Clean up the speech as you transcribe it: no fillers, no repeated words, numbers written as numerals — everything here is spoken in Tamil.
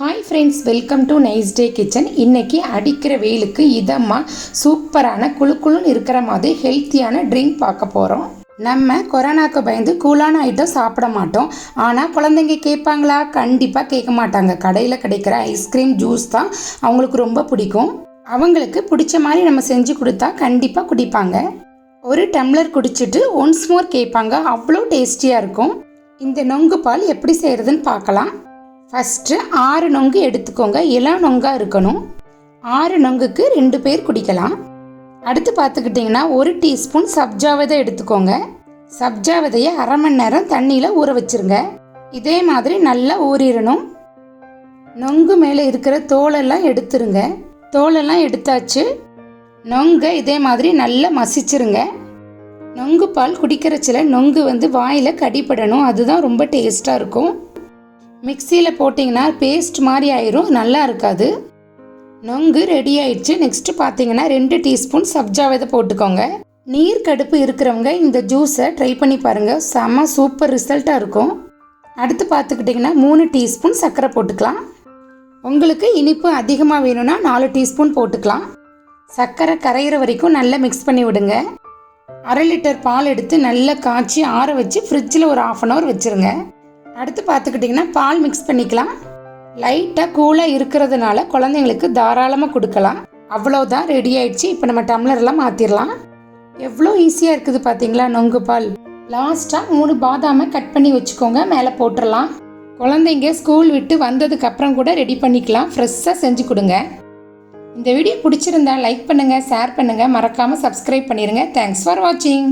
Hi friends, welcome to nice day kitchen. இன்றைக்கி அடிக்கிற வெயிலுக்கு இதமாக சூப்பரான குழுக்குழுன்னு இருக்கிற மாதிரி ஹெல்த்தியான ட்ரிங்க் பார்க்க போகிறோம். நம்ம கொரோனாவுக்கு பயந்து கூலான ஐட்டம் சாப்பிட மாட்டோம். ஆனால் குழந்தைங்க கேட்பாங்களா? கண்டிப்பாக கேட்க மாட்டாங்க. கடையில் கிடைக்கிற ஐஸ்கிரீம், ஜூஸ் தான் அவங்களுக்கு ரொம்ப பிடிக்கும். அவங்களுக்கு பிடிச்ச மாதிரி நம்ம செஞ்சு கொடுத்தா கண்டிப்பாக குடிப்பாங்க. ஒரு டம்ளர் குடிச்சிட்டு ஒன்ஸ் மோர் கேட்பாங்க. அவ்வளோ டேஸ்டியாக இருக்கும். இந்த நொங்கு பால் எப்படி செய்கிறதுன்னு பார்க்கலாம். ஃபஸ்ட்டு 6 நொங்கு எடுத்துக்கோங்க. இளம் நொங்காக இருக்கணும். 6 நொங்குக்கு 2 பேர் குடிக்கலாம். அடுத்து பார்த்துக்கிட்டிங்கன்னா 1 டீஸ்பூன் சப்ஜா விதை எடுத்துக்கோங்க. சப்ஜா விதையை அரை மணி நேரம் தண்ணியில் ஊற வச்சுருங்க. இதே மாதிரி நல்லா ஊறிடணும். நொங்கு மேலே இருக்கிற தோலெல்லாம் எடுத்துருங்க. தோலெல்லாம் எடுத்தாச்சு. நொங்கை இதே மாதிரி நல்லா மசிச்சிருங்க. நொங்கு பால் குடிக்கிறச்சில நொங்கு வாயில் கடிப்படணும். அதுதான் ரொம்ப டேஸ்ட்டாக இருக்கும். மிக்சியில் போட்டிங்கன்னா பேஸ்ட் மாதிரி ஆயிரும், நல்லா இருக்காது. நொங்கு ரெடி ஆயிடுச்சு. நெக்ஸ்ட்டு பார்த்தீங்கன்னா 2 டீஸ்பூன் சப்ஜா விதை போட்டுக்கோங்க. நீர் கடுப்பு இருக்கிறவங்க இந்த ஜூஸை ட்ரை பண்ணி பாருங்கள். செம சூப்பர் ரிசல்ட்டாக இருக்கும். அடுத்து பார்த்துக்கிட்டிங்கன்னா 3 டீஸ்பூன் சர்க்கரை போட்டுக்கலாம். உங்களுக்கு இனிப்பு அதிகமாக வேணும்னா 4 டீஸ்பூன் போட்டுக்கலாம். சர்க்கரை கரையிற வரைக்கும் நல்லா மிக்ஸ் பண்ணி விடுங்க. 1/2 லிட்டர் பால் எடுத்து நல்லா காய்ச்சி ஆற வச்சு ஃப்ரிட்ஜில் ஒரு 1/2 hour வச்சுருங்க. அடுத்து பார்த்துக்கிட்டிங்கன்னா பால் மிக்ஸ் பண்ணிக்கலாம். லைட்டாக கூலாக இருக்கிறதுனால குழந்தைங்களுக்கு தாராளமாக கொடுக்கலாம். அவ்வளோதான், ரெடி ஆயிடுச்சு. இப்போ நம்ம டம்ளர்லாம் மாற்றிடலாம். எவ்வளோ ஈஸியாக இருக்குது பார்த்தீங்களா நொங்கு பால். லாஸ்ட்டாக 3 பாதாமை கட் பண்ணி வச்சுக்கோங்க. மேலே போட்டுடலாம். குழந்தைங்க ஸ்கூல் விட்டு வந்ததுக்கப்புறம் கூட ரெடி பண்ணிக்கலாம். ஃப்ரெஷ்ஷாக செஞ்சு கொடுங்க. இந்த வீடியோ பிடிச்சிருந்தா லைக் பண்ணுங்கள், ஷேர் பண்ணுங்கள், மறக்காமல் சப்ஸ்கிரைப் பண்ணிடுங்க. தேங்க்ஸ் ஃபார் வாட்சிங்.